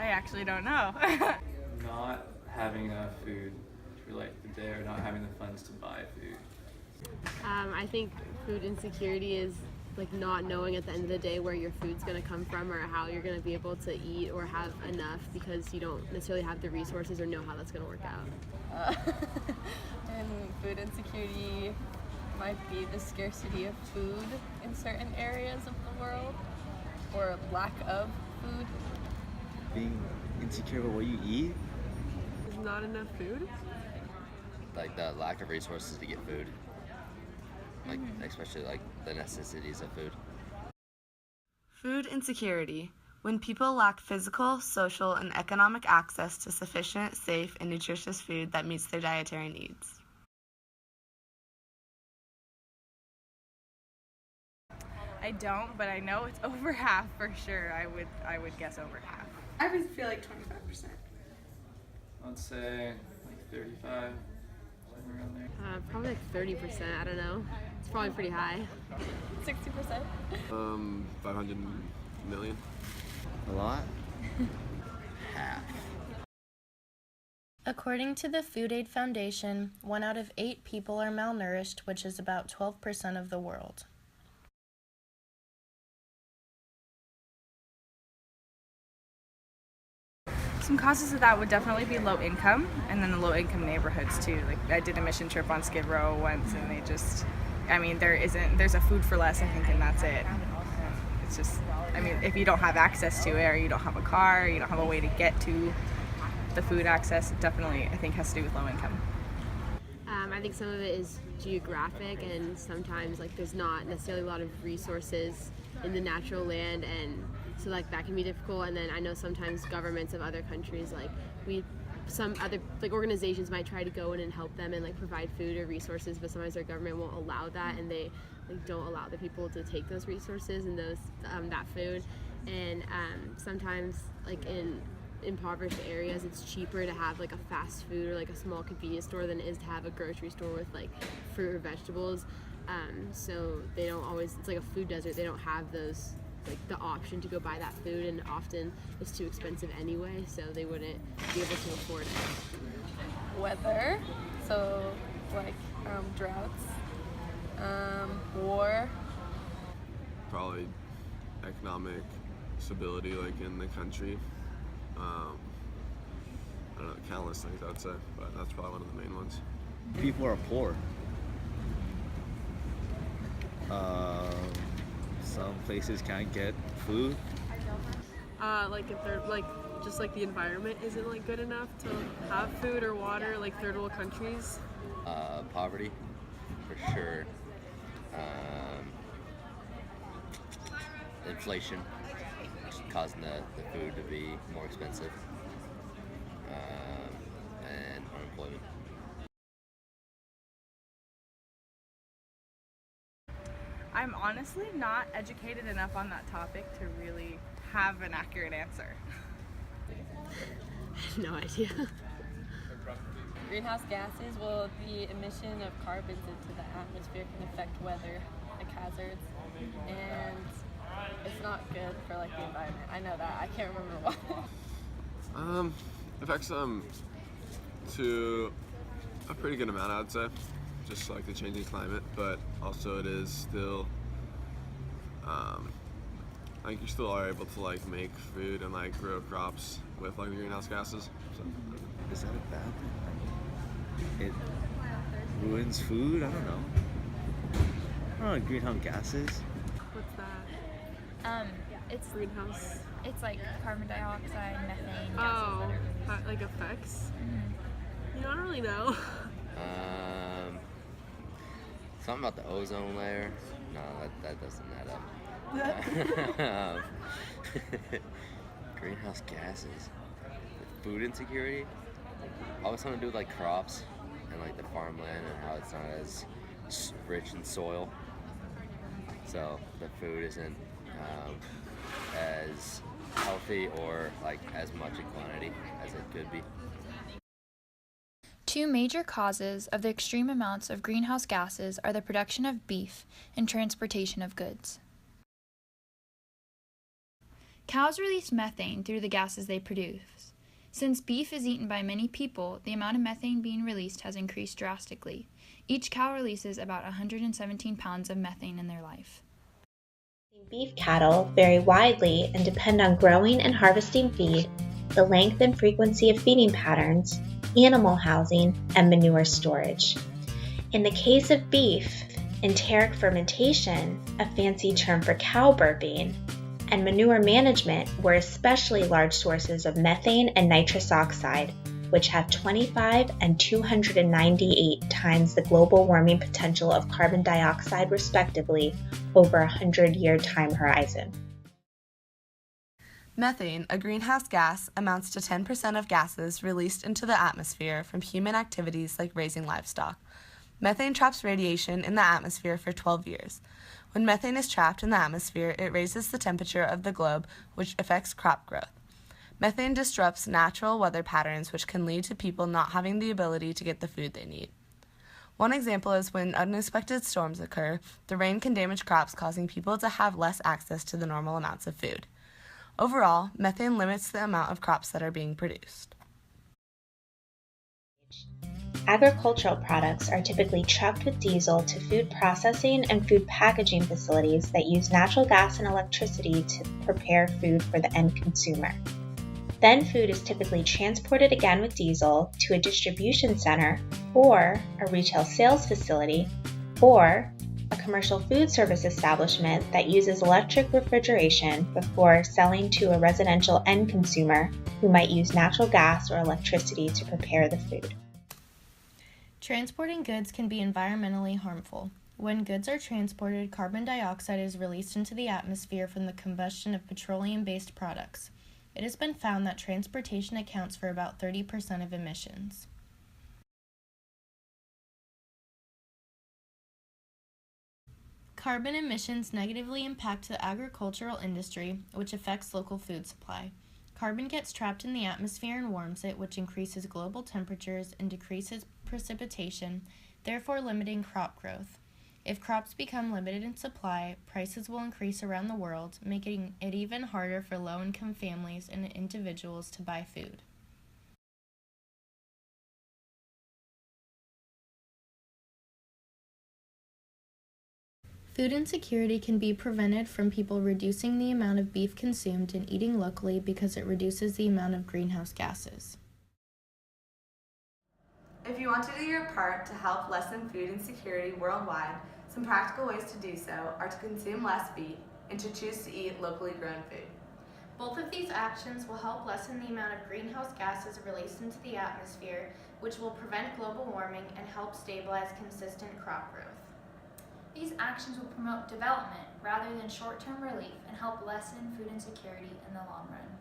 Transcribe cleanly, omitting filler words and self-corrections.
I actually don't know. Not having enough food for like the day, or not having the funds to buy food. I think food insecurity is like not knowing at the end of the day where your food's going to come from or how you're going to be able to eat or have enough because you don't necessarily have the resources or know how that's going to work out. And food insecurity might be the scarcity of food in certain areas of the world or lack of food. Being insecure about what you eat? There's not enough food? Like the lack of resources to get food. Like especially like the necessities of food. Food insecurity, when people lack physical, social, and economic access to sufficient, safe, and nutritious food that meets their dietary needs. I don't, but I know it's over half for sure. I would guess over half. I would feel like 25%. I'd say like 35, somewhere around there. Probably like 30%, I don't know. It's probably pretty high. 60%. 500 million. A lot? Half. According to the Food Aid Foundation, 1 out of 8 people are malnourished, which is about 12% of the world. Some causes of that would definitely be low income, and then the low income neighborhoods too. Like I did a mission trip on Skid Row once, and there's a food for less, I think, and that's it. It's just, if you don't have access to it, or you don't have a car, or you don't have a way to get to the food access, it definitely, I think, has to do with low income. I think some of it is geographic, and sometimes like there's not necessarily a lot of resources in the natural land, and so like that can be difficult. And then I know sometimes governments of other countries, some other organizations might try to go in and help them and like provide food or resources, but sometimes their government won't allow that, and they don't allow the people to take those resources and that food. And sometimes like in impoverished areas, it's cheaper to have like a fast food or like a small convenience store than it is to have a grocery store with like fruit or vegetables. So they don't always, it's like a food desert. They don't have those, like the option to go buy that food, and often it's too expensive anyway, so they wouldn't be able to afford it. Weather, so like droughts, war. Probably economic stability, like in the country. I don't know, countless things I would say, but that's probably one of the main ones. People are poor. Some places can't get food. Just like the environment isn't like good enough to have food or water, like third world countries. Poverty, for sure. Inflation, causing the food to be more expensive. And unemployment. I'm honestly not educated enough on that topic to really have an accurate answer. I have no idea. Greenhouse gases, well, the emission of carbons into the atmosphere can affect weather, like hazards, and it's not good for like the environment. I know that. I can't remember why. Affects them to a pretty good amount, I would say. Just like the changing climate, but also it is still, I think you still are able to like make food and like grow crops with like the greenhouse gases. So. Is that a bad thing? It ruins food? I don't know. Greenhouse gases. What's that? It's Greenhouse. It's like carbon dioxide, methane gases Oh, that are like effects? Mm-hmm. You know, I don't really know. Something about the ozone layer. No, that doesn't add up. Greenhouse gases. Food insecurity. Always something to do with like crops and like the farmland and how it's not as rich in soil. So the food isn't as healthy or like as much in quantity as it could be. Two major causes of the extreme amounts of greenhouse gases are the production of beef and transportation of goods. Cows release methane through the gases they produce. Since beef is eaten by many people, the amount of methane being released has increased drastically. Each cow releases about 117 pounds of methane in their life. Beef cattle vary widely and depend on growing and harvesting feed, the length and frequency of feeding patterns, animal housing, and manure storage. In the case of beef, enteric fermentation, a fancy term for cow burping, and manure management were especially large sources of methane and nitrous oxide, which have 25 and 298 times the global warming potential of carbon dioxide respectively over a 100-year time horizon. Methane, a greenhouse gas, amounts to 10% of gases released into the atmosphere from human activities like raising livestock. Methane traps radiation in the atmosphere for 12 years. When methane is trapped in the atmosphere, it raises the temperature of the globe, which affects crop growth. Methane disrupts natural weather patterns, which can lead to people not having the ability to get the food they need. One example is when unexpected storms occur, the rain can damage crops, causing people to have less access to the normal amounts of food. Overall, methane limits the amount of crops that are being produced. Agricultural products are typically trucked with diesel to food processing and food packaging facilities that use natural gas and electricity to prepare food for the end consumer. Then food is typically transported again with diesel to a distribution center or a retail sales facility or a commercial food service establishment that uses electric refrigeration before selling to a residential end consumer who might use natural gas or electricity to prepare the food. Transporting goods can be environmentally harmful. When goods are transported, carbon dioxide is released into the atmosphere from the combustion of petroleum-based products. It has been found that transportation accounts for about 30% of emissions. Carbon emissions negatively impact the agricultural industry, which affects local food supply. Carbon gets trapped in the atmosphere and warms it, which increases global temperatures and decreases precipitation, therefore limiting crop growth. If crops become limited in supply, prices will increase around the world, making it even harder for low-income families and individuals to buy food. Food insecurity can be prevented from people reducing the amount of beef consumed and eating locally because it reduces the amount of greenhouse gases. If you want to do your part to help lessen food insecurity worldwide, some practical ways to do so are to consume less beef and to choose to eat locally grown food. Both of these actions will help lessen the amount of greenhouse gases released into the atmosphere, which will prevent global warming and help stabilize consistent crop growth. These actions will promote development rather than short-term relief and help lessen food insecurity in the long run.